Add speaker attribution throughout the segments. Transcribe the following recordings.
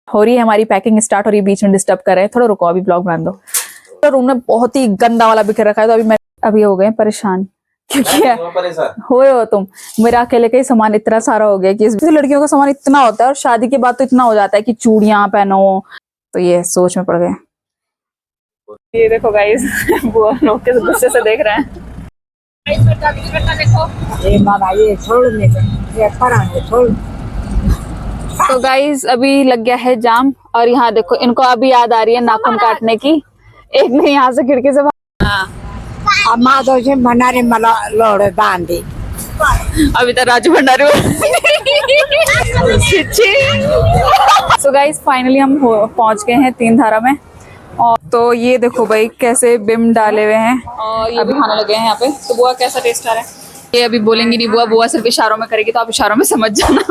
Speaker 1: हो रही है हमारी पैकिंग स्टार्ट हो रही है, बीच में डिस्टर्ब कर रहे हैं, थोड़ा रुको, अभी ब्लॉग बना दो। तो रूम में बहुत ही गंदा वाला बिखर रखा है, तो अभी हो गए परेशान क्योंकि हो तुम, मेरा अकेले का ही सामान इतना सारा हो गया कि इस लड़कियों का सामान इतना होता है और शादी के बाद तो इतना हो जाता है कि चूड़ियां पहनो, तो ये सोच में पड़ गए। ये देखो गाइस वो लोग के गुस्से से देख रहे हैं। देखो ये छोड़। तो गाइस अभी लग गया है जाम और यहाँ देखो इनको अभी याद आ रही है नाखून काटने की। एक ने यहाँ से खिड़की से
Speaker 2: भंडारे मला लोड़ बांधी
Speaker 1: अभी तक Raju Bhandari so guys finally हम पहुंच गए हैं तीन धारा में। और तो ये देखो भाई कैसे बिम डाले हुए हैं और ये भी खाने लगे हैं यहाँ पे। तो बुआ कैसा टेस्ट आ रहा है? ये अभी बोलेंगी नहीं बुआ, बुआ सिर्फ इशारों में करेगी, तो आप इशारों में समझ जाना।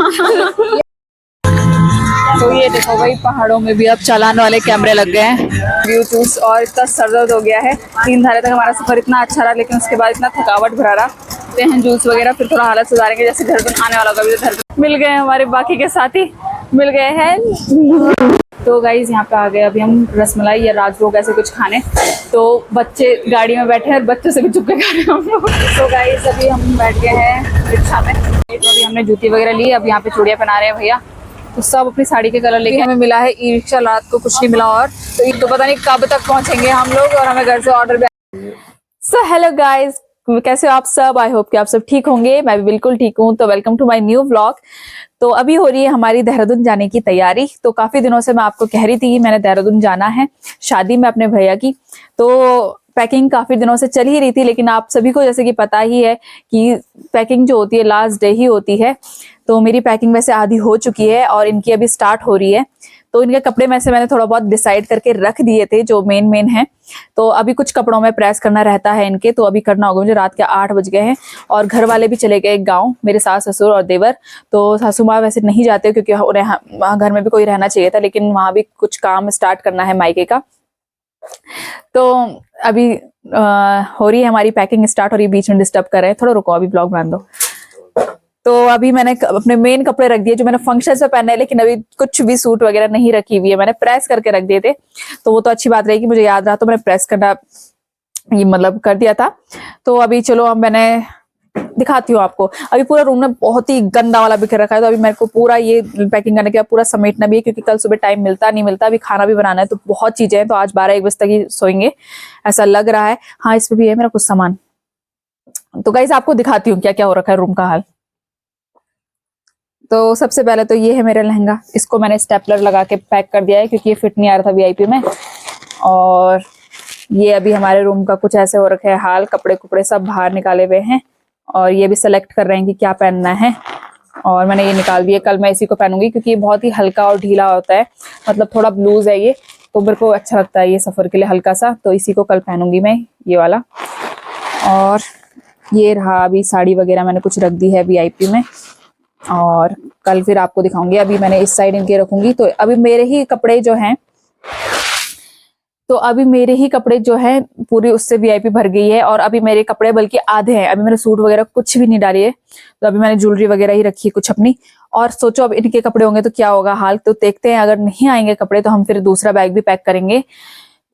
Speaker 1: तो ये देखो भाई पहाड़ों में भी अब चालान वाले कैमरे लग गए हैं, ब्लूटूथ, और इतना सरदर्द हो गया है। तीन धारे तक हमारा सफर इतना अच्छा रहा, लेकिन उसके बाद इतना थकावट भरा रहा। तो हैं जूस वगैरह, फिर थोड़ा हालत सुधारेंगे। जैसे देहरादून आने वाला होगा, देहरादून मिल गए हमारे बाकी के साथी मिल गए हैं। तो गाइज यहाँ पे आ गए अभी हम रसमलाई या राजभोग ऐसे कुछ खाने। तो बच्चे गाड़ी में बैठे हैं और बच्चों से भी चुपके खा रहे हैं हम लोग। तो गाइज अभी हम बैठ गए हैं रिक्शा में। तो अभी हमने जूती वगैरह ली, अब यहाँ पे चूड़ियाँ पहना रहे हैं भैया। तो सब अपनी साड़ी के कलर लेके हमें मिला है ई रिक्शा, रात को कुछ नहीं मिला। और तो पता नहीं कब तक पहुंचेंगे हम लोग, और हमें घर से ऑर्डर भी। सो हेलो गाइज, कैसे हो आप सब? आई होप कि आप सब ठीक होंगे। मैं भी बिल्कुल ठीक हूँ। तो welcome to my new vlog. तो अभी हो रही है हमारी देहरादून जाने की तैयारी। तो काफी दिनों से मैं आपको कह रही थी कि मैंने देहरादून जाना है शादी में अपने भैया की। तो पैकिंग काफी दिनों से चल ही रही थी, लेकिन आप सभी को जैसे कि पता ही है कि पैकिंग जो होती है लास्ट डे ही होती है। तो मेरी पैकिंग वैसे आधी हो चुकी है और इनकी अभी स्टार्ट हो रही है। तो इनके कपड़े में से मैंने थोड़ा बहुत डिसाइड करके रख दिए थे जो मेन है। तो अभी कुछ कपड़ों में प्रेस करना रहता है इनके, तो अभी करना होगा मुझे। रात के 8 बज गए हैं और घर वाले भी चले गए गांव, मेरे सास ससुर और देवर। तो सासू माँ वैसे नहीं जाते क्योंकि उन्हें घर में भी कोई रहना चाहिए था, लेकिन वहां भी कुछ काम स्टार्ट करना है मायके का। तो अभी हो रही है हमारी पैकिंग स्टार्ट हो रही है, बीच में डिस्टर्ब कर रहे हैं, थोड़ा रुको, अभी ब्लॉग बना दो। तो अभी मैंने अपने मेन कपड़े रख दिए जो मैंने फंक्शन में पहने हैं, लेकिन अभी कुछ भी सूट वगैरह नहीं रखी हुई है, मैंने प्रेस करके रख दिए थे। तो वो तो अच्छी बात रही कि मुझे याद रहा, तो मैंने प्रेस करना ये मतलब कर दिया था। तो अभी चलो अब मैंने दिखाती हूँ आपको। अभी पूरा रूम में बहुत ही गंदा वाला बिखर रखा है, तो अभी मेरे को पूरा ये पैकिंग करने के बाद पूरा समेटना भी है, क्योंकि कल सुबह टाइम मिलता नहीं मिलता। अभी खाना भी बनाना है, तो बहुत चीजें हैं। तो आज 12-1 बजे तक ही सोएंगे ऐसा लग रहा है। हाँ, इसमें भी है मेरा कुछ सामान। तो गाइस आपको दिखाती हूँ क्या क्या हो रखा है रूम का हाल। तो सबसे पहले तो ये है मेरा लहंगा, इसको मैंने स्टेपलर लगा के पैक कर दिया है क्योंकि ये फिट नहीं आ रहा था वीआईपी में। और ये अभी हमारे रूम का कुछ ऐसे हो रखा है हाल, कपड़े कुपड़े सब बाहर निकाले हुए हैं और ये भी सेलेक्ट कर रहे हैं कि क्या पहनना है। और मैंने ये निकाल दिया, कल मैं इसी को पहनूंगी क्योंकि ये बहुत ही हल्का और ढीला होता है, मतलब थोड़ा ब्लूज है ये, तो मेरे को अच्छा लगता है ये सफर के लिए हल्का सा। तो इसी को कल पहनूंगी मैं, ये वाला। और ये रहा, अभी साड़ी वगैरह मैंने कुछ रख दी है वीआईपी में, और कल फिर आपको दिखाऊंगी। अभी मैंने इस साइड इनके रखूंगी। तो अभी मेरे ही कपड़े जो हैं, पूरी उससे वीआईपी भर गई है। और अभी मेरे कपड़े बल्कि आधे हैं, अभी मैंने सूट वगैरह कुछ भी नहीं डाली है। तो अभी मैंने ज्वेलरी वगैरह ही रखी है कुछ अपनी। और सोचो अब इनके कपड़े होंगे तो क्या होगा हाल, तो देखते हैं। अगर नहीं आएंगे कपड़े तो हम फिर दूसरा बैग भी पैक करेंगे।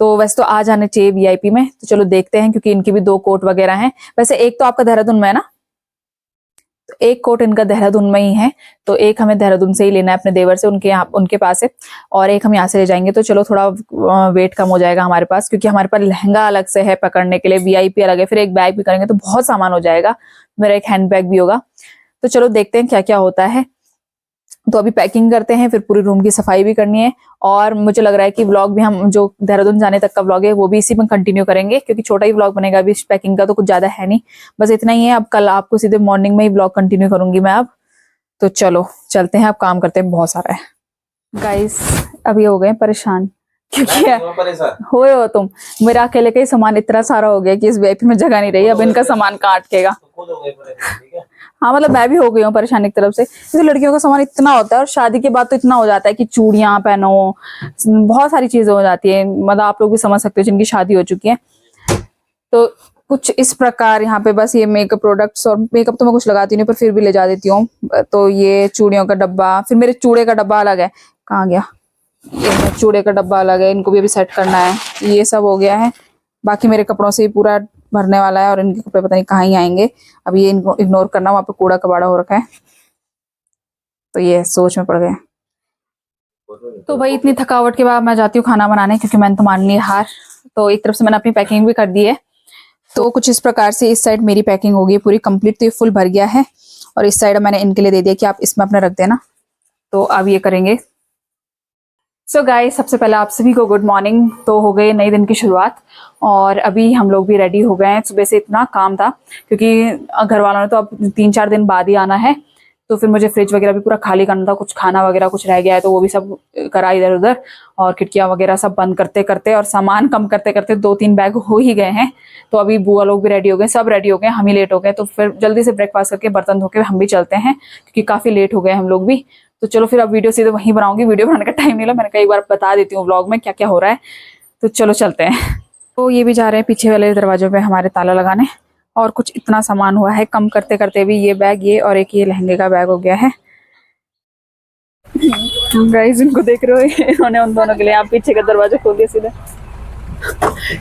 Speaker 1: तो वैसे तो आ जाने चाहिए वीआईपी में, तो चलो देखते हैं, क्योंकि इनकी भी 2 कोट वगैरह हैं। वैसे एक तो आपका देहरादून में है ना, एक कोट इनका देहरादून में ही है, तो एक हमें देहरादून से ही लेना है अपने देवर से, उनके पास है। और एक हम यहाँ से ले जाएंगे, तो चलो थोड़ा वेट कम हो जाएगा हमारे पास, क्योंकि हमारे पास लहंगा अलग से है पकड़ने के लिए, वीआईपी अलग है, फिर एक बैग भी करेंगे तो बहुत सामान हो जाएगा। मेरा एक हैंड बैग भी होगा। तो चलो देखते हैं क्या क्या होता है। तो अभी पैकिंग करते हैं, फिर पूरी रूम की सफाई भी करनी है। और मुझे लग रहा है कि व्लॉग भी हम जो देहरादून जाने तक का व्लॉग है वो भी इसी में कंटिन्यू करेंगे, क्योंकि छोटा ही व्लॉग बनेगा अभी पैकिंग का, तो कुछ ज्यादा है नहीं, बस इतना ही है। अब कल आपको सीधे मॉर्निंग में ही व्लॉग कंटिन्यू करूंगी मैं अब। तो चलो चलते हैं, अब काम करते हैं, बहुत सारा है। गाइस अभी हो गए परेशान क्योंकि हो तुम, मेरा अकेले का ही सामान इतना सारा हो गया कि इस वीआईपी में जगह नहीं रही। अब इनका सामान कहाँ अटकेगा। हाँ मतलब मैं भी हो गई हूँ परेशान एक तरफ से। जैसे लड़कियों का सामान इतना होता है और शादी के बाद तो इतना हो जाता है कि चूड़ियां पहनो, बहुत सारी चीजें हो जाती है। मतलब आप लोग भी समझ सकते हो जिनकी शादी हो चुकी है। तो कुछ इस प्रकार यहाँ पे बस ये मेकअप प्रोडक्ट्स, और मेकअप तो मैं कुछ लगाती नहीं पर फिर भी ले जा देती हूँ। तो ये चूड़ियों का डब्बा, फिर मेरे चूड़े का डब्बा अलग है, कहाँ गया। ये चूड़े का डब्बा अलग है, इनको भी अभी सेट करना है। ये सब हो गया है, बाकी मेरे कपड़ों से ही पूरा भरने वाला है और इनके कपड़े पता नहीं कहाँ ही आएंगे। अभी ये इनको इग्नोर करना, वहाँ पे कूड़ा कबाड़ा हो रखा है, तो ये सोच में पड़ गए। तो भाई इतनी थकावट के बाद मैं जाती हूँ खाना बनाने, क्योंकि मैंने तो मान ली हार। तो एक तरफ से मैंने अपनी पैकिंग भी कर दी है। तो कुछ इस प्रकार से इस साइड मेरी पैकिंग हो गई पूरी कंप्लीट, तो ये फुल भर गया है। और इस साइड मैंने इनके लिए दे दिया कि आप इसमें अपना रख देना, तो अब ये करेंगे। सो गाइस, सबसे पहले आप सभी को गुड मॉर्निंग। तो हो गई नए दिन की शुरुआत और अभी हम लोग भी रेडी हो गए हैं। सुबह से इतना काम था, क्योंकि घर वालों ने तो अब 3-4 दिन बाद ही आना है, तो फिर मुझे फ्रिज वगैरह भी पूरा खाली करना था। कुछ खाना वगैरह कुछ रह गया है, तो वो भी सब करा इधर उधर, और खिड़कियां वगैरह सब बंद करते करते और सामान कम करते करते 2-3 बैग हो ही गए हैं। तो अभी बुआ लोग भी रेडी हो गए, सब रेडी हो गए, हम ही लेट हो गए। तो फिर जल्दी से ब्रेकफास्ट करके बर्तन धो के हम भी चलते हैं, क्योंकि काफी लेट हो गए हम लोग भी। तो चलो फिर अब वीडियो सीधे वहीं बनाऊंगी, वीडियो बनाने का टाइम नहीं लगा, मैंने कई बार बता देती हूँ व्लॉग में क्या क्या हो रहा है। तो चलो चलते हैं। तो ये भी जा रहे हैं पीछे वाले दरवाजों पे हमारे ताला लगाने, और कुछ इतना सामान हुआ है कम करते करते भी। ये बैग, ये और एक ये लहंगे का बैग हो गया है। गाइस इनको देख रहे हो, इन्होंने उन दोनों के लिए आप पीछे का दरवाजा खोल दिया सीधे।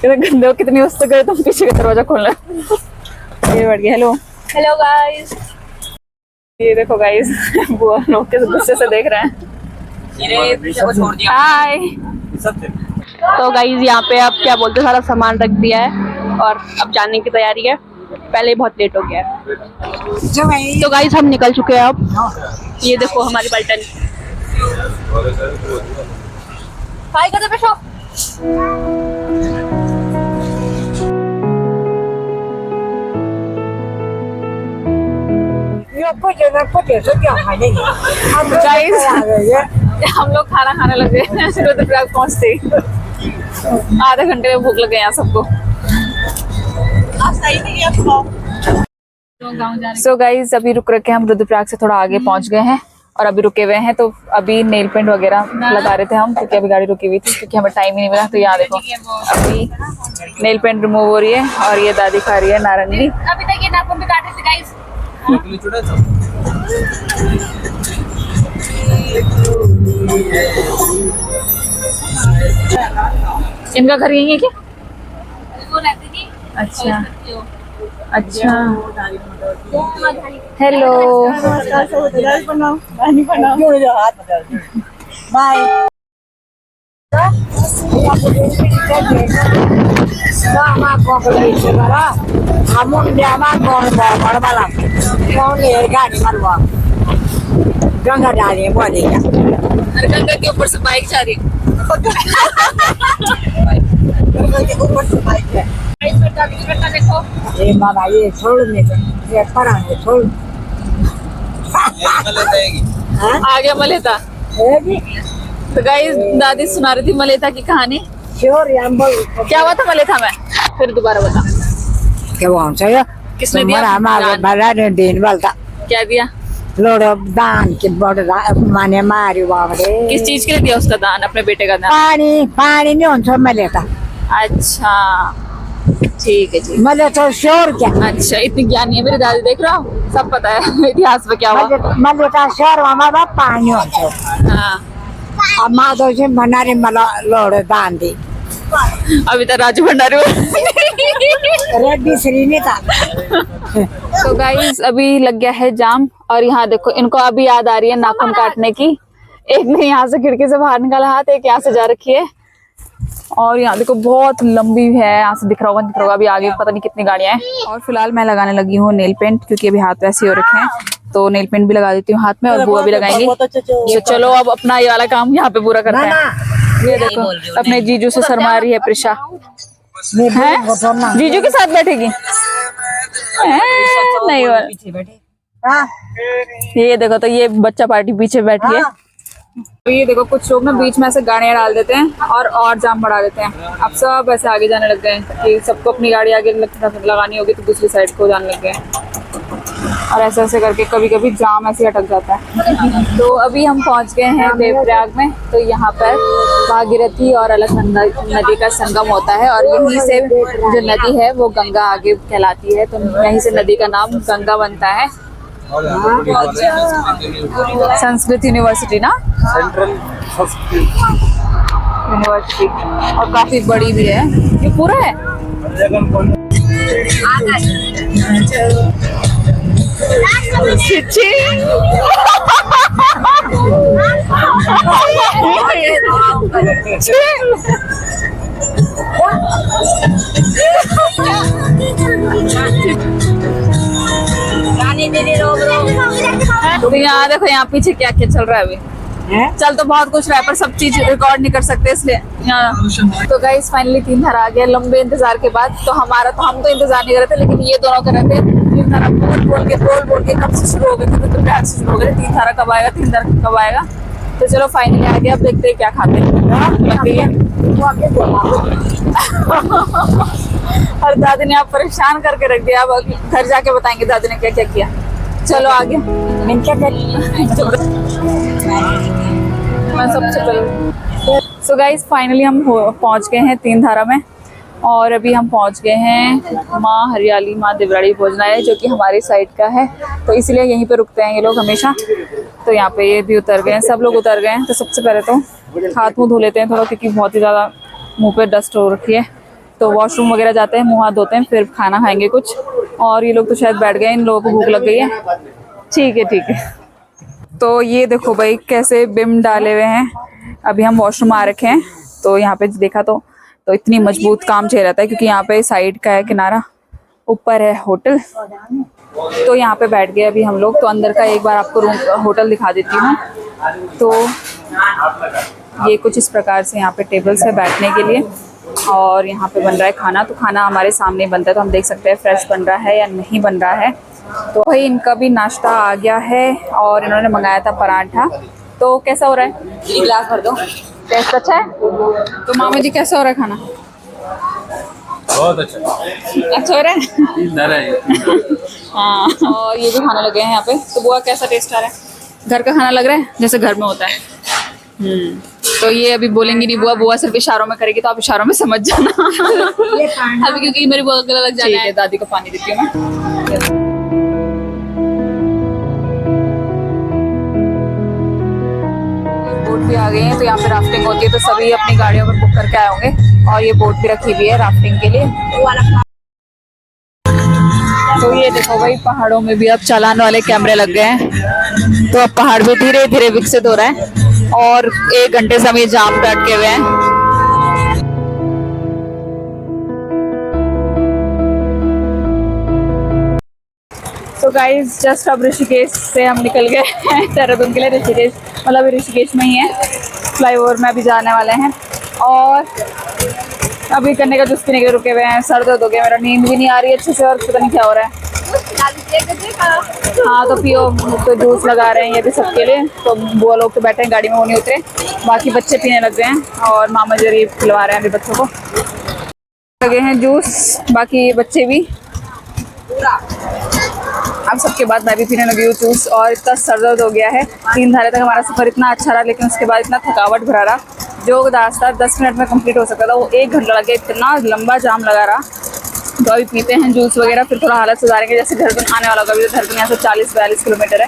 Speaker 1: गंदे हो, कितनी उस गए तुम पीछे का दरवाजा खोलना। ये बढ़ गया। हेलो
Speaker 3: हेलो गाइस,
Speaker 1: ये देखो गाइस, वो लोग किस गुस्से से देख रहे हैं। हाय।
Speaker 3: तो गाइस यहाँ पे अब क्या बोलते हैं, सारा सामान रख दिया है और अब जाने की तैयारी है। पहले बहुत लेट हो गया है। तो गाइस हम निकल चुके हैं अब। ये देखो हमारी पलटन। हाय कर दे पेशो।
Speaker 1: गाइस हम लोग खाना खाने लगे रुद्रप्रयाग पहुंचते ही। आधे घंटे में भूख लगे यहाँ सबको। सो गाइस अभी रुक रखे हम रुद्रप्रयाग से थोड़ा आगे पहुंच गए हैं और अभी रुके हुए हैं। तो अभी नेल पेंट वगैरह लगा रहे थे हम, क्योंकि अभी गाड़ी रुकी हुई थी, क्योंकि हमें टाइम ही नहीं मिला। तो यहाँ देखो अभी नेल पेंट रिमूव हो रही है और ये दादी खा रही है नारंगी।
Speaker 3: अभी तक ये नाखून भी काट रहे थे गाइस।
Speaker 1: इनका घर यही है क्या?
Speaker 3: वो रहती थी।
Speaker 1: अच्छा अच्छा। Hello
Speaker 2: bye. गंगा डाली
Speaker 1: गंगा के ऊपर से बाइक जा रही है।
Speaker 3: देखो
Speaker 2: ये मामा ये छोड़ ये पड़ा है छोड़।
Speaker 1: आगे मलेता। तो गाइस दादी सुना रही थी मलेथा की कहानी। क्या हुआ था मलेथा में? फिर दोबारा बता।
Speaker 2: क्या हुआ हमसे?
Speaker 1: किसने दिया?
Speaker 2: हमारे बड़ा ने दिन बोलता
Speaker 1: क्या दिया?
Speaker 2: लोड़ो दान के बड़ माने मारी बाबरे।
Speaker 1: किस चीज के लिए दिया उसका दान? अपने बेटे का दान?
Speaker 2: पानी पानी नहीं होता मैं लेता।
Speaker 1: अच्छा ठीक है जी।
Speaker 2: मैं तो श्योर क्या?
Speaker 1: अच्छा इतनी ज्ञानी है मेरी दादी, देख रहा हूँ सब पता है इतिहास में क्या हुआ।
Speaker 2: मैं लेता श्योर हमारा पानी होता।
Speaker 1: हाँ
Speaker 2: अब माधव जी भंडारी मला लोड़ो दान दी।
Speaker 1: अभी तक राजू भंडारी
Speaker 2: रेड्डी श्री नहीं था।
Speaker 1: तो गाइस अभी लग गया है जाम, और यहाँ देखो इनको अभी याद आ रही है नाखून काटने की। एक ने यहाँ से खिड़की से बाहर निकाला हाथ, एक यहाँ से जा रखी है, और यहाँ देखो बहुत लंबी है, यहाँ से दिख रहा होगा, दिख रहा होगा। अभी आगे पता नहीं कितनी गाड़ियां हैं। और फिलहाल मैं लगाने लगी हूँ नेल पेंट, क्योंकि अभी हाथ वैसे हो रखे हैं, तो नेल पेंट भी लगा देती हूँ हाथ में और बुआ भी लगाएंगी। तो चलो अब अपना ये वाला काम यहाँ पे पूरा करते हैं। ये देखो अपने जीजू से शर्मा रही है प्रिशा। जीजू के साथ बैठेगी? नहीं ये देखो, तो ये बच्चा पार्टी पीछे बैठी है। तो ये देखो कुछ लोग ना बीच में ऐसे गाड़ियां डाल देते हैं और जाम बढ़ा देते हैं। अब सब ऐसे आगे जाने लग गए हैं कि सबको अपनी गाड़ी आगे लगानी होगी, तो दूसरी साइड को जाने लग गए हैं, और ऐसे ऐसे करके कभी कभी जाम ऐसे अटक जाता है। तो अभी हम पहुंच गए हैं देवप्रयाग में। तो यहाँ पर भागीरथी और अलकनंदा नदी का संगम होता है, और यहीं से जो नदी है वो गंगा आगे कहलाती है, तो यहीं से नदी का नाम गंगा बनता है। संस्कृत यूनिवर्सिटी ना,
Speaker 4: सेंट्रल
Speaker 1: यूनिवर्सिटी, और काफी बड़ी भी है। ये पूरा है। छिछी। तो यहाँ देखो, यहाँ पीछे क्या क्या चल रहा है अभी। चल तो बहुत कुछ रहा है पर सब चीज रिकॉर्ड नहीं कर सकते इसलिए यहाँ। तो गाइस फाइनली 3 धारा आ गया लंबे इंतजार के बाद। तो हम तो इंतजार नहीं कर रहे थे, लेकिन ये दोनों कर रहे थे। 3 धारा बोल के कब से शुरू हो गए थे, तो प्यार से शुरू हो गए। 3 धारा कब आएगा, 3 धारा कब आएगा। तो चलो फाइनली आ गया। अब देखते हैं क्या खाते हैं। और दादी ने आप परेशान करके रख दिया। अब घर जाके बताएंगे दादी ने क्या क्या किया। चलो आगे। मैं सबसे पहले सो गाइस फाइनली हम पहुंच गए हैं 3 धारा में। और अभी हम पहुंच गए हैं माँ हरियाली माँ देवराड़ी भोजनालय, जो कि हमारी साइड का है। तो इसलिए यहीं पे रुकते हैं ये लोग हमेशा। तो यहाँ पे ये भी उतर गए हैं, सब लोग उतर गए हैं। तो सबसे पहले तो हाथ मुंह धो लेते हैं थोड़ा, क्योंकि बहुत ही ज़्यादा मुंह पे डस्ट हो रखी है। तो वॉशरूम वगैरह जाते हैं, मुँह हाथ धोते हैं, फिर खाना खाएंगे कुछ। और ये लोग तो शायद बैठ गए, इन लोगों को भूख लग गई है। ठीक है। तो ये देखो भाई कैसे बिम डाले हुए हैं। अभी हम वॉशरूम आ रखे हैं। तो यहाँ पे देखा तो इतनी मजबूत काम चाहिए रहता है, क्योंकि यहाँ पे साइड का है किनारा, ऊपर है होटल। तो यहाँ पे बैठ गए अभी हम लोग। तो अंदर का एक बार आपको रूम होटल दिखा देती हूँ। तो ये कुछ इस प्रकार से यहाँ पे टेबल्स है बैठने के लिए। और यहाँ पे बन रहा है खाना। तो खाना हमारे सामने बनता है, तो हम देख सकते हैं फ्रेश बन रहा है या नहीं बन रहा है। तो भाई इनका भी नाश्ता आ गया है और इन्होंने मंगाया था पराठा। तो कैसा हो रहा है? एक गिलास भर दो। टेस्ट अच्छा है? तो मामा जी कैसा हो रहा है खाना?
Speaker 4: बहुत अच्छा
Speaker 1: हो रहा है। हाँ, और ये भी खाने लगे हैं यहाँ पे। तो बुआ कैसा टेस्ट आ रहा है? घर का खाना लग रहा है जैसे घर में होता है। तो ये अभी बोलेंगी नहीं बुआ सिर्फ इशारों में करेगी, तो आप इशारों में समझ जाना। अभी क्योंकि मेरी बुआ गला लग जाना है। दादी को पानी देती हूँ मैं। बोट भी आ गए हैं। तो यहाँ पे राफ्टिंग होती है, तो सभी अपनी गाड़ियों में बुक करके आए होंगे। और ये बोट भी रखी हुई है राफ्टिंग के लिए। तो ये देखो भाई पहाड़ों में भी अब चालान वाले कैमरे लग गए हैं। तो अब पहाड़ भी धीरे धीरे विकसित हो रहा है। और 1 घंटे से हम ये जाम पे अटके हुए हैं। तो गाइस जस्ट अब ऋषिकेश से हम निकल गए हैं देहरादून के लिए। ऋषिकेश मतलब ऋषिकेश में ही है, फ्लाईओवर में अभी जाने वाले हैं। और अभी करने का जूस पीने के लिए रुके हुए हैं। सर दर्द हो गया, मेरा नींद भी नहीं आ रही अच्छे से, और पता नहीं क्या हो रहा है। हाँ तो पियो। तो जूस लगा रहे हैं ये भी सबके लिए। तो बुआ लोग तो बैठे हैं गाड़ी में, वो नहीं उतरे। बाकी बच्चे पीने लग गए हैं और मामा जी पिलवा रहे हैं अभी बच्चों को। लगे हैं जूस, बाकी ये बच्चे भी। अब सबके बाद मैं भी पीने लगी हूँ जूस। और इतना सर दर्द हो गया है। 3 धारे तक हमारा सफ़र इतना अच्छा रहा, लेकिन उसके बाद इतना थकावट भरा रहा। जो रास्ता 10 मिनट में कंप्लीट हो सकता था, वो 1 घंटा लगे। इतना लंबा जाम लगा रहा। तो अभी पीते हैं जूस वगैरह, फिर थोड़ा हालत सुधारेंगे। जैसे देहरादून आने वाला होगा, अभी तो देहरादून यहाँ से 40-42 किलोमीटर है।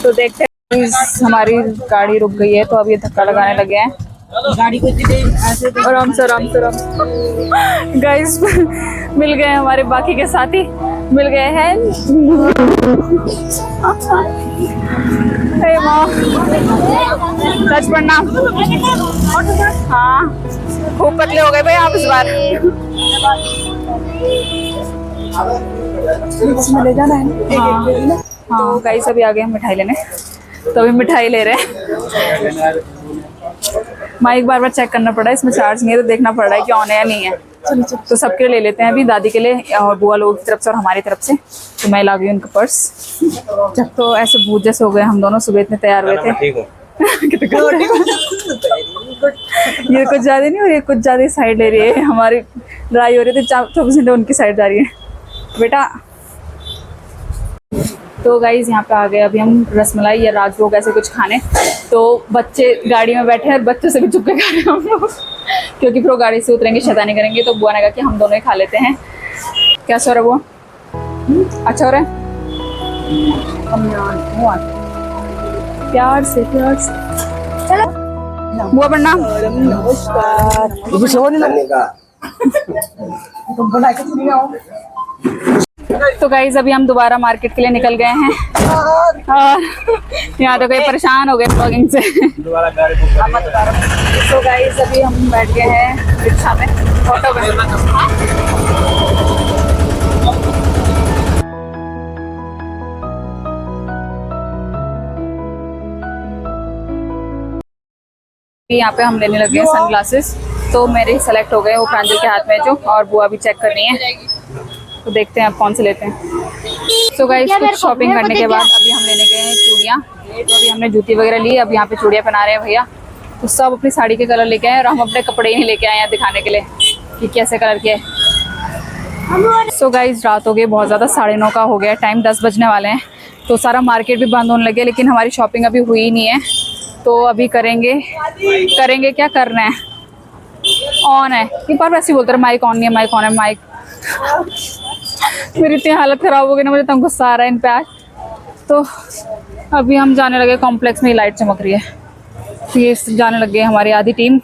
Speaker 1: तो देखते हैं। हमारी गाड़ी रुक गई है, तो अब ये धक्का लगाने लगे हैं गाड़ी को। आराम से गाइस मिल गए हमारे बाकी के साथी, मिल गए हैं। सच पढ़ना। हाँ खूब पतले हो गए भाई आप इस बार। ले जाना है। हाँ। तो गाइस अभी आ गए हम मिठाई लेने। तो अभी मिठाई ले रहे हैं। माइक बार चेक करना पड़ा है, इसमें चार्ज नहीं है, तो देखना पड़ रहा है कि ऑन है या नहीं है। तो सबके लिए ले लेते हैं अभी, दादी के लिए और बुआ लोगों की तरफ से और हमारी तरफ से। तो मैं ला गई उनका पर्स। जब तो ऐसे भूत जैसे हो गए हम दोनों, सुबह इतने तैयार हुए थे। ये कुछ ज्यादा नहीं, और ये कुछ ज्यादा साइड ले रही है। हमारी लड़ाई हो रही थी, 24 घंटे उनकी साइड जा रही है बेटा। तो गाइज यहाँ पे आ गए अभी हम रसमलाई या राजभोग ऐसे कुछ खाने। तो बच्चे गाड़ी में बैठे हैं, बच्चों से भी चुप के खा रहे हैं हम लोग, क्योंकि फिर वो गाड़ी से उतरेंगे शैतानी करेंगे। तो बुआ ने कहा कि हम दोनों ही खा लेते हैं। कैसा हो रहा है बुआ? अच्छा हो रहा है? प्यार से चलो बुआ प्रणाम। तो गाइज अभी हम दोबारा मार्केट के लिए निकल गए हैं और यहाँ तो कोई परेशान हो गए ब्लॉगिंग से। तो गाइज अभी हम बैठ गए हैं रिक्शा में, ऑटो में। यहाँ पे हम लेने लगे हैं सनग्लासेस, तो मेरे सेलेक्ट हो गए वो प्रांजल के हाथ में जो, और बुआ भी चेक करनी है, तो देखते हैं आप कौन से लेते हैं। तो गाइस कुछ शॉपिंग करने के बाद अभी हम लेने गए हैं चूड़ियाँ। तो अभी हमने जूती वगैरह ली, अब यहाँ पे चूड़ियाँ पहना रहे हैं भैया। तो सब अपनी साड़ी के कलर लेके आए और हम अपने कपड़े ही नहीं लेके आए हैं दिखाने के लिए कि कैसे कलर के है। सो गाइस रात हो गई बहुत ज़्यादा, 9:30 का हो गया टाइम, 10 बजने वाले हैं। तो सारा मार्केट भी बंद होने लगे, लेकिन हमारी शॉपिंग अभी हुई ही नहीं है। तो अभी करेंगे क्या करना है, ऑन है एक बार वैसे ही बोलते रहे माइक ऑन नहीं है, माइक ऑन है, माइक। मेरी इतनी हालत ख़राब हो गई ना, मुझे तंग गुस्सा आ रहा है इन पे आज। तो अभी हम जाने लगे कॉम्प्लेक्स में, लाइट चमक रही है, तो ये जाने लग गई हमारी आधी टीम।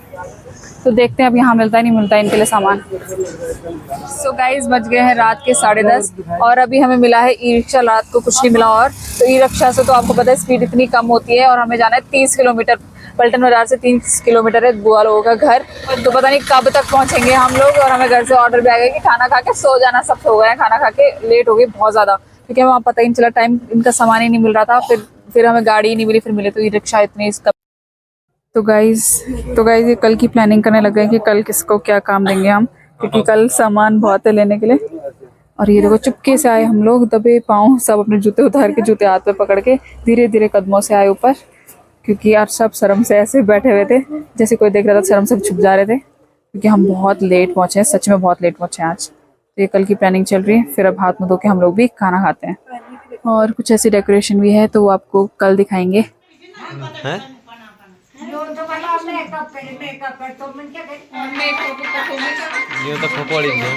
Speaker 1: तो देखते हैं अब यहाँ मिलता है नहीं मिलता है इनके लिए सामान। सो गाइज बज गए हैं रात के 10:30 और अभी हमें मिला है ई रिक्शा, रात को कुछ नहीं मिला। और तो ई रिक्शा से तो आपको पता है स्पीड इतनी कम होती है, और हमें जाना है 30 किलोमीटर, पलटन बाजार से 30 किलोमीटर है बुआ लोगों का घर। तो पता नहीं कब तक पहुँचेंगे हम लोग। और हमें घर से ऑर्डर भी आ गया कि खाना खा के सो जाना, सब सो गए हैं, खाना खा के लेट हो गई बहुत ज़्यादा, क्योंकि वहाँ पता ही नहीं चला टाइम, इनका सामान ही नहीं मिल रहा था। फिर हमें गाड़ी ही नहीं मिली, फिर मिले तो ई रिक्शा इतनी इसका। तो गाइज ये कल की प्लानिंग करने लग गए कि कल किसको क्या काम देंगे हम, क्योंकि कल सामान बहुत है लेने के लिए। और ये देखो चुपके से आए हम लोग, दबे पाँव, सब अपने जूते उतार के, जूते हाथ पे पकड़ के धीरे धीरे कदमों से आए ऊपर, क्योंकि यार सब शर्म से ऐसे बैठे हुए थे, जैसे कोई देख रहा था शर्म से छुप जा रहे थे, क्योंकि हम बहुत लेट पहुँचे हैं, सच में बहुत लेट पहुँचे हैं आज। तो ये कल की प्लानिंग चल रही है। फिर अब हाथ मुँह धो के हम लोग भी खाना खाते हैं, और कुछ ऐसी डेकोरेशन भी है, तो वो आपको कल दिखाएंगे।
Speaker 4: ये तो खोपड़ी है।